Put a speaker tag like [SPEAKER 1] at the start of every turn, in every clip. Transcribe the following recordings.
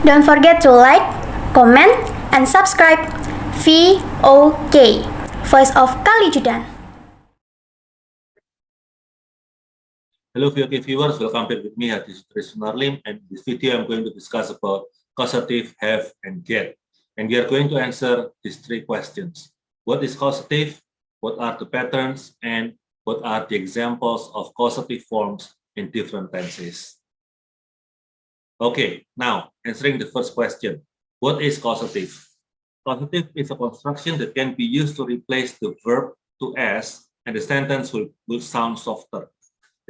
[SPEAKER 1] Don't forget to like, comment, and subscribe. VOK, Voice of Kalijudan.
[SPEAKER 2] Hello VOK viewers, welcome back with me, Hadi Sutrisno Sunarlim, and in this video I'm going to discuss about causative, have, and get. And we are going to answer these three questions. What is causative? What are the patterns? And what are the examples of causative forms in different tenses? Okay, now answering the first question. What is causative? Causative is a construction that can be used to replace the verb to s, and the sentence will sound softer.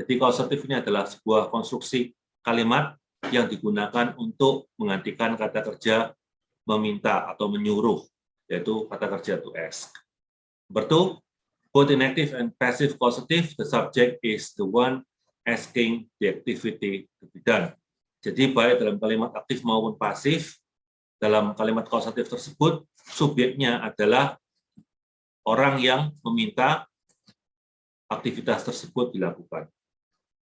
[SPEAKER 2] Jadi causative ini adalah sebuah konstruksi kalimat yang digunakan untuk menggantikan kata kerja meminta atau menyuruh, yaitu kata kerja to ask. Number two, both in active and passive causative, the subject is the one asking the activity to be done. Jadi baik dalam kalimat aktif maupun pasif, dalam kalimat causative tersebut, subjeknya adalah orang yang meminta aktivitas tersebut dilakukan.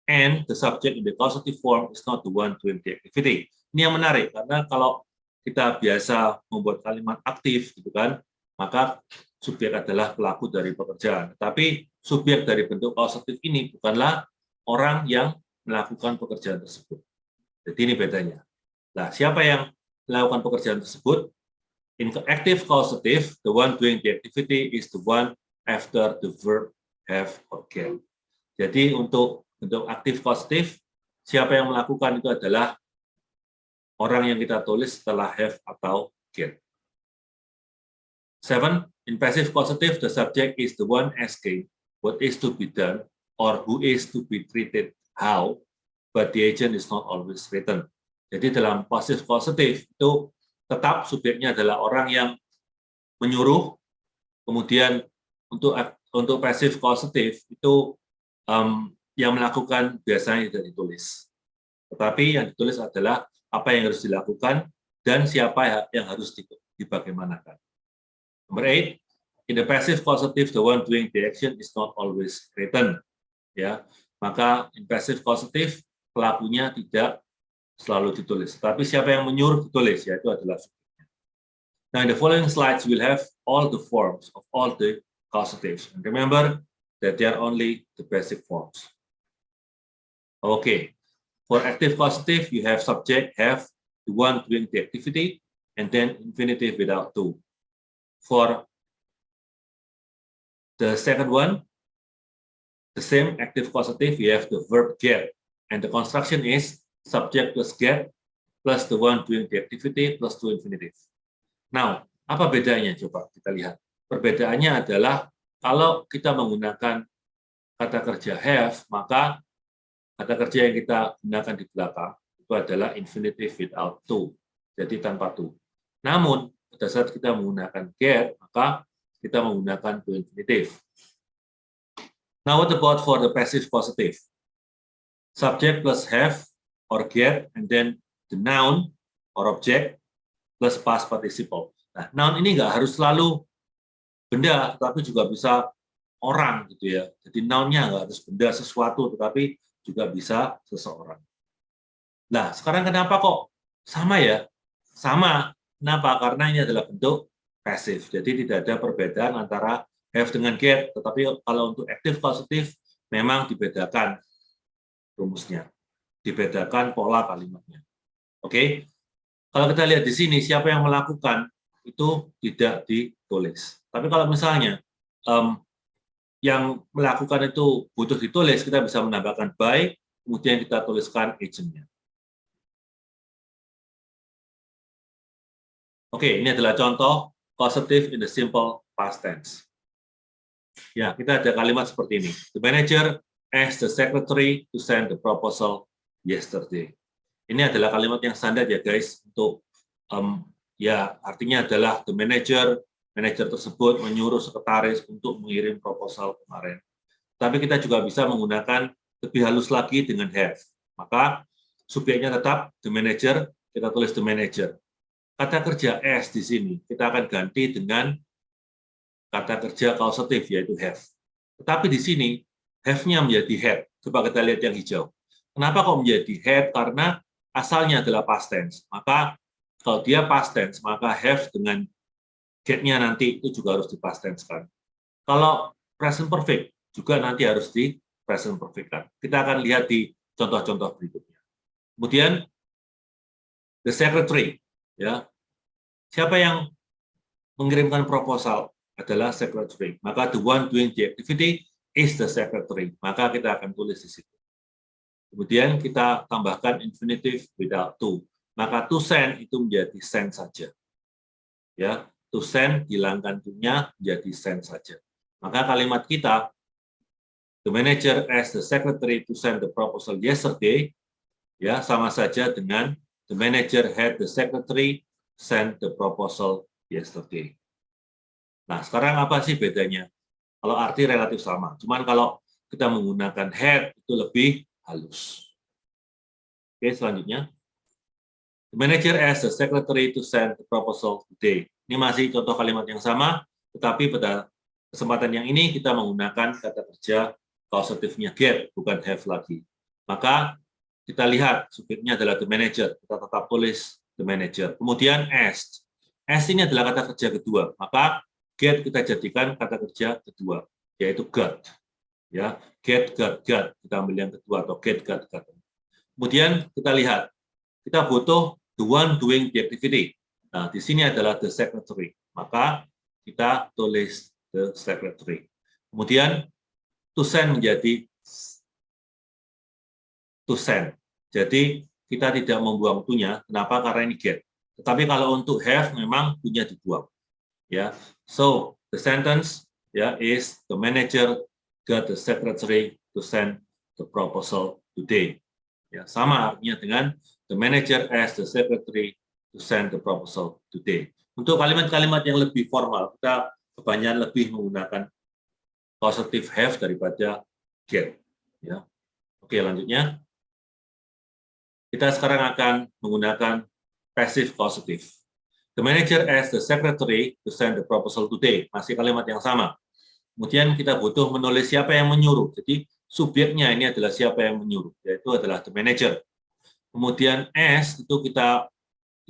[SPEAKER 2] And the subject in the causative form is not the one doing the activity. Ini yang menarik, karena kalau kita biasa membuat kalimat aktif, gitu kan, maka subjek adalah pelaku dari pekerjaan. Tapi subjek dari bentuk causative ini bukanlah orang yang melakukan pekerjaan tersebut. Jadi ini bedanya. Nah, siapa yang melakukan pekerjaan tersebut? In active causative, the one doing the activity is the one after the verb have or get. Jadi untuk bentuk aktif causative, siapa yang melakukan itu adalah orang yang kita tulis setelah have atau get. 7. In passive causative, the subject is the one asking what is to be done or who is to be treated how, but the agent is not always written. Jadi dalam passive causative itu tetap subjeknya adalah orang yang menyuruh, kemudian untuk passive causative itu yang melakukan biasanya tidak ditulis. Tetapi yang ditulis adalah apa yang harus dilakukan dan siapa yang harus dibagaimanakan. Number 8, in the passive causative, the one doing the action is not always written. Ya, maka in passive causative pelakunya tidak selalu ditulis. Tapi siapa yang menyuruh ditulis, yaitu adalah subjeknya. Now, in the following slides, we'll have all the forms of all the causatives. And remember that they are only the basic forms. Okay, for active causative, you have subject, have, the one doing the activity, and then infinitive without to. For the second one, the same active causative, you have the verb get, and the construction is subject plus get plus the one doing the activity plus to infinitive. Now, apa bedanya? Coba kita lihat. Perbedaannya adalah kalau kita menggunakan kata kerja have, maka kata kerja yang kita gunakan di belakang itu adalah infinitive without to, jadi tanpa to. Namun, pada saat kita menggunakan get, maka kita menggunakan to infinitive. Now, what about for the passive causative? Subject plus have or get, and then the noun or object plus past participle. Nah, noun ini nggak harus selalu benda, tetapi juga bisa orang, gitu ya. Jadi nounnya nggak harus benda sesuatu, tetapi juga bisa seseorang. Nah, sekarang kenapa kok sama ya? Sama. Kenapa? Karena ini adalah bentuk passive. Jadi tidak ada perbedaan antara have dengan get, tetapi kalau untuk active causative memang dibedakan rumusnya. Dibedakan pola kalimatnya. Oke, kalau kita lihat di sini siapa yang melakukan itu tidak ditulis. Tapi kalau misalnya yang melakukan itu butuh ditulis, kita bisa menambahkan by, kemudian kita tuliskan agentnya. Oke, ini adalah contoh causative in the simple past tense. Ya, kita ada kalimat seperti ini. The manager asked the secretary to send the proposal yesterday. Ini adalah kalimat yang standar ya guys, untuk ya artinya adalah the manager tersebut menyuruh sekretaris untuk mengirim proposal kemarin. Tapi kita juga bisa menggunakan lebih halus lagi dengan have. Maka subjeknya tetap the manager, kita tulis the manager. Kata kerja as di sini kita akan ganti dengan kata kerja causative yaitu have. Tetapi di sini have-nya menjadi had. Coba kita lihat yang hijau. Kenapa kok menjadi had? Karena asalnya adalah past tense. Maka Kalau dia past tense, maka have dengan get-nya nanti itu juga harus di past tense-kan. Kalau present perfect, juga nanti harus di present perfect-kan. Kita akan lihat di contoh-contoh berikutnya. Kemudian, the secretary. Ya, siapa yang mengirimkan proposal adalah secretary. Maka the one doing the activity is the secretary. Maka kita akan tulis di situ. Kemudian kita tambahkan infinitive without to. Maka to send itu menjadi send saja. Ya, to send hilangkan to-nya menjadi send saja. Maka kalimat kita, the manager asked the secretary to send the proposal yesterday, ya sama saja dengan the manager had the secretary send the proposal yesterday. Nah, sekarang apa sih bedanya? Kalau arti relatif sama, cuman kalau kita menggunakan had itu lebih halus. Oke, selanjutnya. The manager asked the secretary to send the proposal today. Ini masih contoh kalimat yang sama, tetapi pada kesempatan yang ini kita menggunakan kata kerja causative-nya get, bukan have lagi. Maka kita lihat subjeknya adalah the manager, kita tetap tulis the manager. Kemudian asked. Asked ini adalah kata kerja kedua, maka get kita jadikan kata kerja kedua, yaitu got. Ya, get, got. Kita ambil yang kedua atau get, got. Kemudian kita lihat, kita butuh the one doing the activity. Nah, di sini adalah the secretary. Maka kita tulis the secretary. Kemudian to send menjadi to send. Jadi kita tidak membuang to-nya. Kenapa? Karena ini get. Tetapi kalau untuk have memang to-nya dibuang. Ya, so the sentence ya is the manager got the secretary to send the proposal today. Ya, sama artinya dengan the manager asked the secretary to send the proposal today. Untuk kalimat-kalimat yang lebih formal, kita kebanyakan lebih menggunakan causative have daripada get. Ya. Oke, lanjutnya. Kita sekarang akan menggunakan passive causative. The manager asked the secretary to send the proposal today. Masih kalimat yang sama. Kemudian kita butuh menulis siapa yang menyuruh. Jadi subjeknya ini adalah siapa yang menyuruh, yaitu adalah the manager. Kemudian as itu kita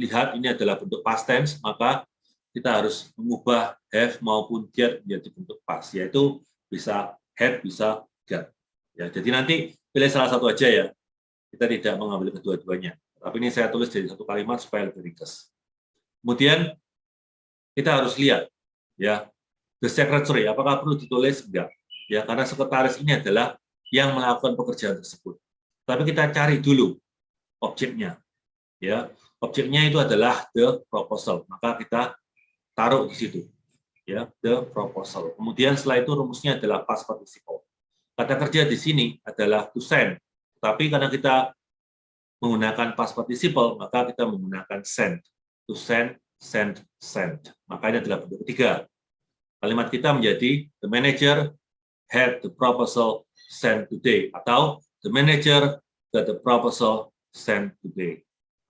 [SPEAKER 2] lihat ini adalah bentuk past tense, maka kita harus mengubah have maupun get menjadi bentuk past, yaitu bisa had, bisa got. Ya, jadi nanti pilih salah satu aja ya. Kita tidak mengambil kedua-duanya. Tapi ini saya tulis jadi satu kalimat supaya lebih ringkas. Kemudian kita harus lihat ya, the secretary apakah perlu ditulis? Enggak. Ya, karena sekretaris ini adalah yang melakukan pekerjaan tersebut. Tapi kita cari dulu objeknya. Ya, objeknya itu adalah the proposal. Maka kita taruh di situ. Ya, the proposal. Kemudian setelah itu rumusnya adalah past participle. Kata kerja di sini adalah to send. Tapi karena kita menggunakan past participle, maka kita menggunakan send. To send, send, send. Maka ini adalah bentuk ketiga. Kalimat kita menjadi the manager had the proposal sent today, atau the manager got the proposal sent today.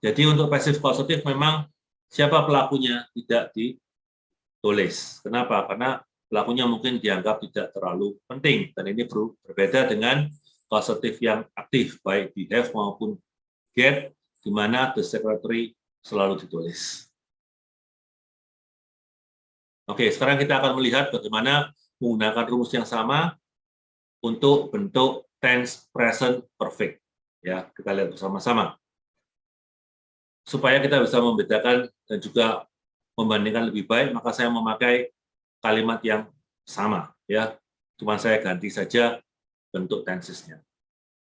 [SPEAKER 2] Jadi untuk passive causative memang siapa pelakunya tidak ditulis. Kenapa? Karena pelakunya mungkin dianggap tidak terlalu penting, dan ini berbeda dengan causative yang aktif, baik di have maupun get, di mana the secretary selalu ditulis. Oke, sekarang kita akan melihat bagaimana menggunakan rumus yang sama untuk bentuk tense present perfect. Ya, kita lihat bersama-sama. Supaya kita bisa membedakan dan juga membandingkan lebih baik, maka saya memakai kalimat yang sama. Ya, cuma saya ganti saja bentuk tensesnya.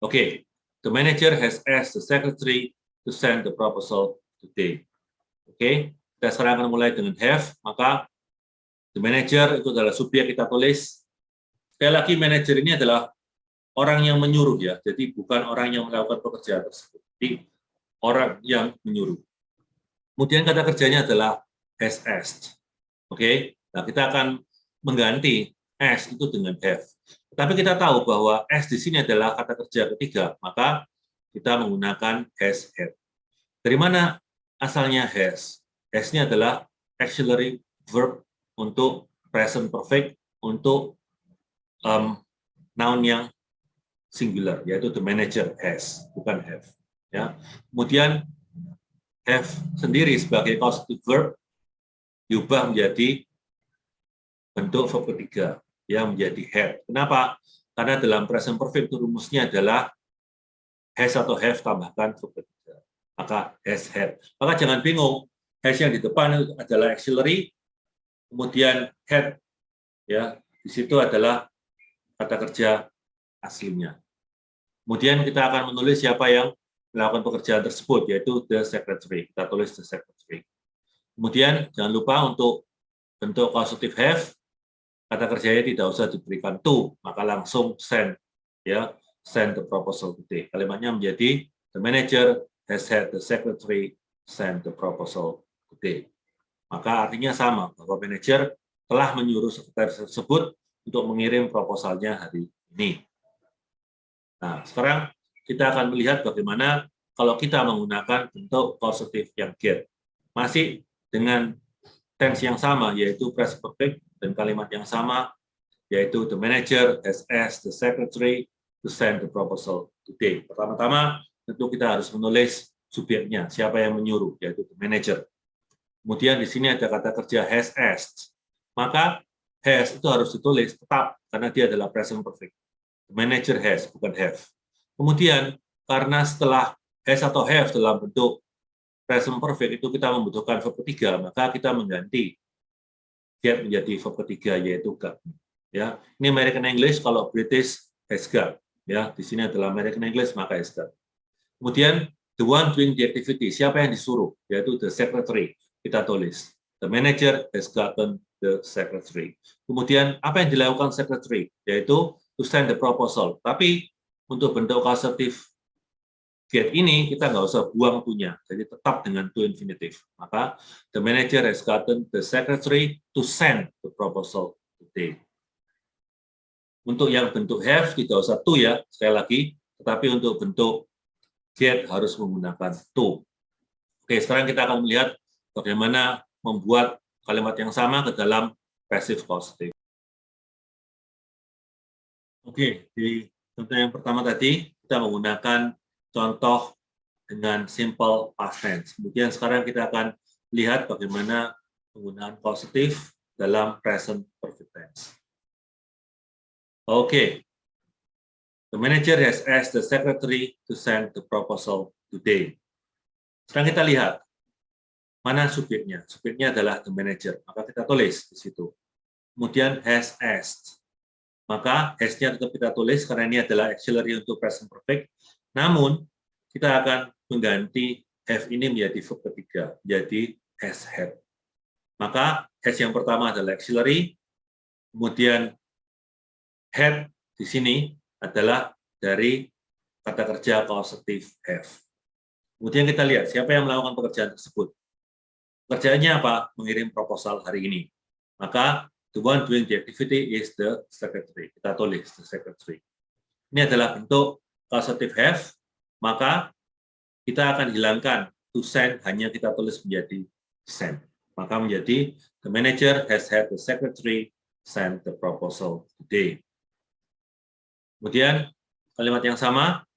[SPEAKER 2] Oke, the manager has asked the secretary to send the proposal today. Oke, kita sekarang akan mulai dengan have, maka the manager itu adalah subjek kita tulis. Sekali lagi, manager ini adalah orang yang menyuruh ya, jadi bukan orang yang melakukan pekerjaan tersebut. Jadi orang yang menyuruh. Kemudian kata kerjanya adalah has asked. Oke, nah kita akan mengganti as itu dengan have. Tapi kita tahu bahwa as di sini adalah kata kerja ketiga, maka kita menggunakan has had. Dari mana asalnya has? Has ini adalah auxiliary verb untuk present perfect untuk noun yang singular, yaitu the manager has, bukan have. Ya. Kemudian have sendiri sebagai causative verb diubah menjadi bentuk verb ketiga yang menjadi had. Kenapa? Karena dalam present perfect itu rumusnya adalah has atau have tambahkan verb ketiga. Maka has had. Maka jangan bingung, has yang di depan adalah auxiliary, kemudian had ya di situ adalah kata kerja aslinya. Kemudian kita akan menulis siapa yang melakukan pekerjaan tersebut, yaitu the secretary. Kita tulis the secretary. Kemudian jangan lupa untuk bentuk causative have, kata kerjanya tidak usah diberikan to, maka langsung send, ya, send the proposal today. Kalimatnya menjadi the manager has had the secretary send the proposal today. Maka artinya sama, bahwa manajer telah menyuruh sekretaris tersebut untuk mengirim proposalnya hari ini. Nah, sekarang kita akan melihat bagaimana kalau kita menggunakan bentuk causative yang get. Masih dengan tense yang sama, yaitu present perfect, dan kalimat yang sama, yaitu the manager has asked the secretary to send the proposal today. Pertama-tama, tentu kita harus menulis subjeknya, siapa yang menyuruh, yaitu the manager. Kemudian di sini ada kata kerja has asked. Maka has itu harus ditulis tetap, karena dia adalah present perfect. The manager has, bukan have. Kemudian, karena setelah has atau have dalam bentuk present perfect itu kita membutuhkan verb ketiga, maka kita mengganti get menjadi verb ketiga, yaitu got. Ya, ini American English, kalau British has got. Ya, di sini adalah American English, maka has got. Kemudian, the one doing the activity, siapa yang disuruh, yaitu the secretary. Kita tulis, the manager has gotten the secretary. Kemudian, apa yang dilakukan secretary, yaitu to send the proposal. Tapi untuk bentuk causative get ini kita nggak usah buang to-nya, jadi tetap dengan to infinitive. Maka the manager has gotten the secretary to send the proposal today. Untuk yang bentuk have tidak usah to ya, sekali lagi. Tetapi untuk bentuk get harus menggunakan to. Oke, sekarang kita akan melihat bagaimana membuat kalimat yang sama ke dalam passive causative. Oke, di contoh yang pertama tadi, kita menggunakan contoh dengan simple past tense. Kemudian sekarang kita akan lihat bagaimana penggunaan causative dalam present perfect tense. Oke, the manager has asked the secretary to send the proposal today. Sekarang kita lihat, mana subjeknya? Subjeknya adalah the manager, maka kita tulis di situ. Kemudian has asked. Maka has-nya tetap kita tulis karena ini adalah auxiliary untuk present perfect. Namun, kita akan mengganti have ini menjadi verb ketiga, jadi has had. Maka has yang pertama adalah auxiliary, kemudian had di sini adalah dari kata kerja causative have. Kemudian kita lihat siapa yang melakukan pekerjaan tersebut. Pekerjaannya apa? Mengirim proposal hari ini. Maka the one doing the activity is the secretary. Kita tulis the secretary. Ini adalah bentuk causative have, maka kita akan hilangkan to send, hanya kita tulis menjadi send. Maka menjadi the manager has had the secretary send the proposal today. Kemudian kalimat yang sama,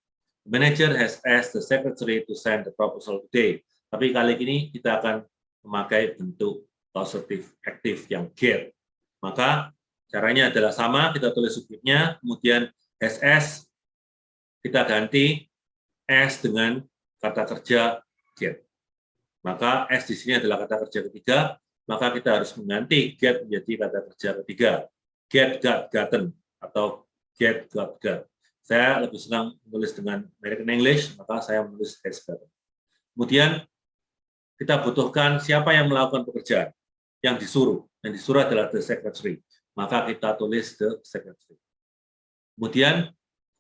[SPEAKER 2] the manager has asked the secretary to send the proposal today. Tapi kali ini kita akan memakai bentuk causative active yang get. Maka caranya adalah sama, kita tulis subjeknya, kemudian SS kita ganti S dengan kata kerja get. Maka S di sini adalah kata kerja ketiga, maka kita harus mengganti get menjadi kata kerja ketiga. Get, got, gotten, atau get, got, got. Saya lebih senang menulis dengan American English, maka saya menulis has gotten. Kemudian kita butuhkan siapa yang melakukan pekerjaan, yang disuruh. Yang disuruh adalah the secretary. Maka kita tulis the secretary. Kemudian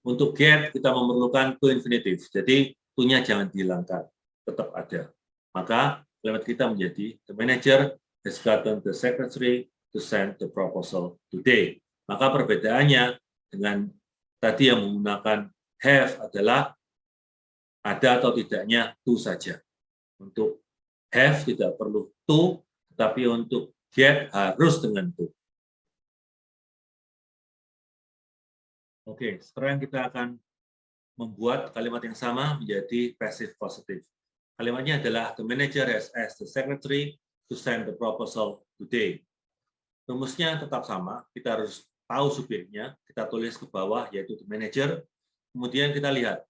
[SPEAKER 2] untuk get kita memerlukan to infinitive. Jadi to-nya jangan dihilangkan, tetap ada. Maka kalimat kita menjadi the manager has gotten the secretary to send the proposal today. Maka perbedaannya dengan tadi yang menggunakan have adalah ada atau tidaknya to saja. Untuk have tidak perlu to, tetapi untuk get harus dengan to. Oke, sekarang kita akan membuat kalimat yang sama menjadi passive positive. Kalimatnya adalah the manager has asked the secretary to send the proposal today. Rumusnya tetap sama, kita harus tahu subjeknya, kita tulis ke bawah yaitu the manager. Kemudian kita lihat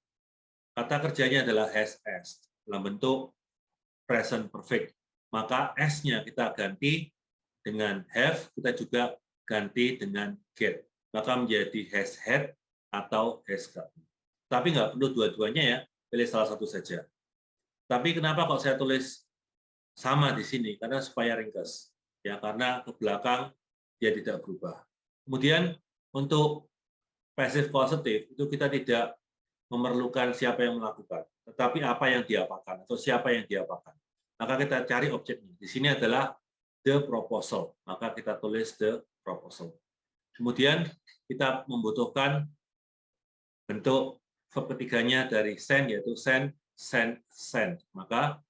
[SPEAKER 2] kata kerjanya adalah has asked dalam bentuk present perfect. Maka S-nya kita ganti dengan have, kita juga ganti dengan get. Maka menjadi has had atau has gotten. Tapi nggak perlu dua-duanya ya, pilih salah satu saja. Tapi kenapa kok saya tulis sama di sini? Karena supaya ringkas. Ya, karena ke belakang dia tidak berubah. Kemudian untuk passive positive itu kita tidak memerlukan siapa yang melakukan, tetapi apa yang diapakan atau siapa yang diapakan. Maka kita cari objeknya. Di sini adalah the proposal. Maka kita tulis the proposal. Kemudian kita membutuhkan bentuk verb ketiganya dari send, yaitu send, send, send. Maka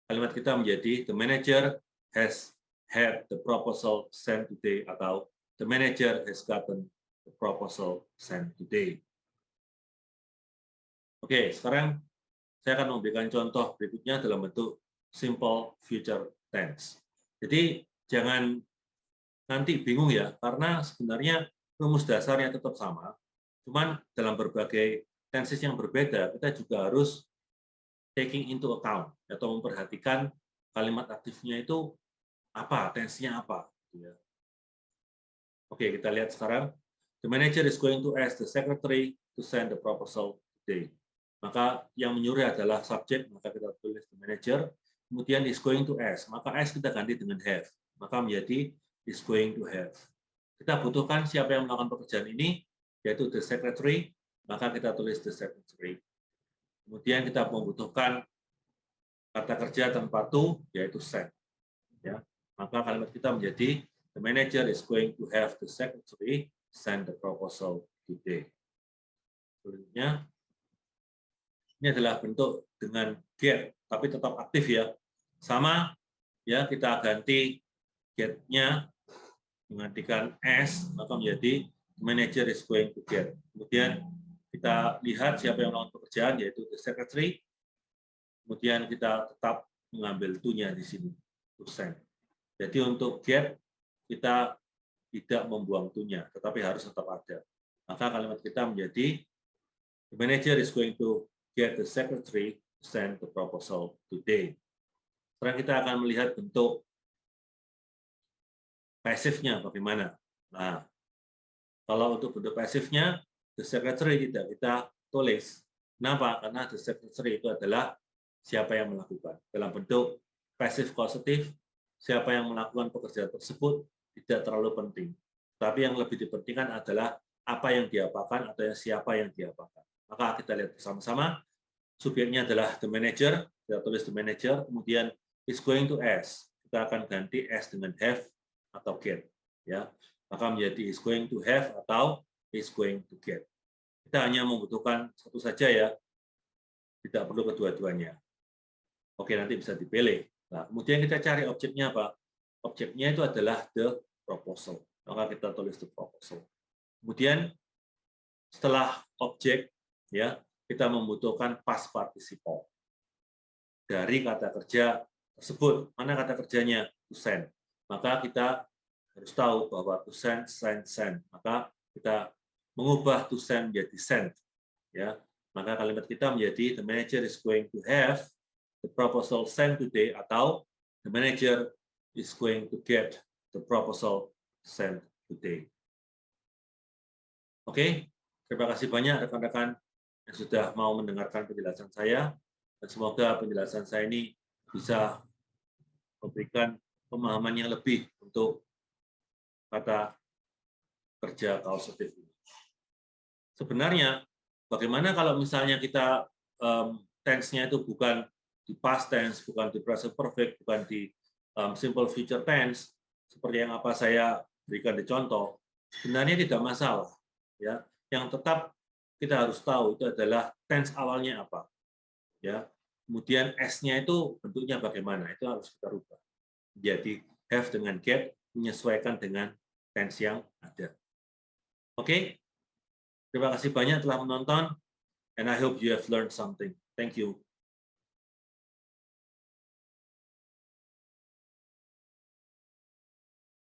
[SPEAKER 2] kalimat kita menjadi the manager has had the proposal sent today atau the manager has gotten the proposal sent today. Oke, sekarang saya akan memberikan contoh berikutnya dalam bentuk simple future tense. Jadi jangan nanti bingung ya, karena sebenarnya rumus dasarnya tetap sama, cuman dalam berbagai tenses yang berbeda, kita juga harus taking into account atau memperhatikan kalimat aktifnya itu apa, tensinya apa. Oke, kita lihat sekarang. The manager is going to ask the secretary to send the proposal today. Maka yang menyuruh adalah subjek, maka kita tulis the manager. Kemudian is going to ask, maka ask kita ganti dengan have. Maka menjadi is going to have. Kita butuhkan siapa yang melakukan pekerjaan ini, yaitu the secretary, maka kita tulis the secretary. Kemudian kita membutuhkan kata kerja tanpa to, yaitu send. Ya. Maka kalimat kita menjadi the manager is going to have the secretary send the proposal today. Selanjutnya, ini adalah bentuk dengan get, tapi tetap aktif ya. Sama, ya kita ganti get-nya menggantikan s, maka menjadi manager is going to get. Kemudian kita lihat siapa yang melakukan pekerjaan, yaitu the secretary. Kemudian kita tetap mengambil to-nya di sini, to send. Jadi untuk get, kita tidak membuang to-nya, tetapi harus tetap ada. Maka kalimat kita menjadi the manager is going to get the secretary to send the proposal today. Sekarang kita akan melihat bentuk pasifnya bagaimana. Nah, kalau untuk bentuk pasifnya, the secretary tidak kita tulis. Kenapa? Karena the secretary itu adalah siapa yang melakukan. Dalam bentuk passive causative, siapa yang melakukan pekerjaan tersebut tidak terlalu penting. Tapi yang lebih dipentingkan adalah apa yang diapakan atau siapa yang diapakan. Maka kita lihat bersama-sama. Subjeknya adalah the manager, kita tulis the manager, kemudian is going to ask, kita akan ganti ask dengan have atau get, ya. Maka menjadi is going to have atau is going to get. Kita hanya membutuhkan satu saja ya, tidak perlu kedua-duanya. Oke, nanti bisa dipilih. Nah, kemudian kita cari objeknya apa? Objeknya itu adalah the proposal, maka kita tulis the proposal. Kemudian setelah objek, ya, kita membutuhkan past participle dari kata kerja tersebut. Mana kata kerjanya? To send. Maka kita harus tahu bahwa to send, send, send. Maka kita mengubah to send menjadi send. Ya. Maka kalimat kita menjadi the manager is going to have the proposal sent today atau the manager is going to get the proposal sent today. Oke, terima kasih banyak rekan-rekan yang sudah mau mendengarkan penjelasan saya, dan semoga penjelasan saya ini bisa memberikan pemahaman yang lebih untuk kata kerja causative ini. Sebenarnya, bagaimana kalau misalnya kita tense-nya itu bukan di past tense, bukan di present perfect, bukan di simple future tense, seperti yang apa saya berikan di contoh, sebenarnya tidak masalah. Ya, yang tetap kita harus tahu itu adalah tense awalnya apa, ya. Kemudian s-nya itu bentuknya bagaimana, itu harus kita rubah. Jadi have dengan get menyesuaikan dengan tense yang ada. Oke, terima kasih banyak telah menonton, and I hope you have learned something. Thank you.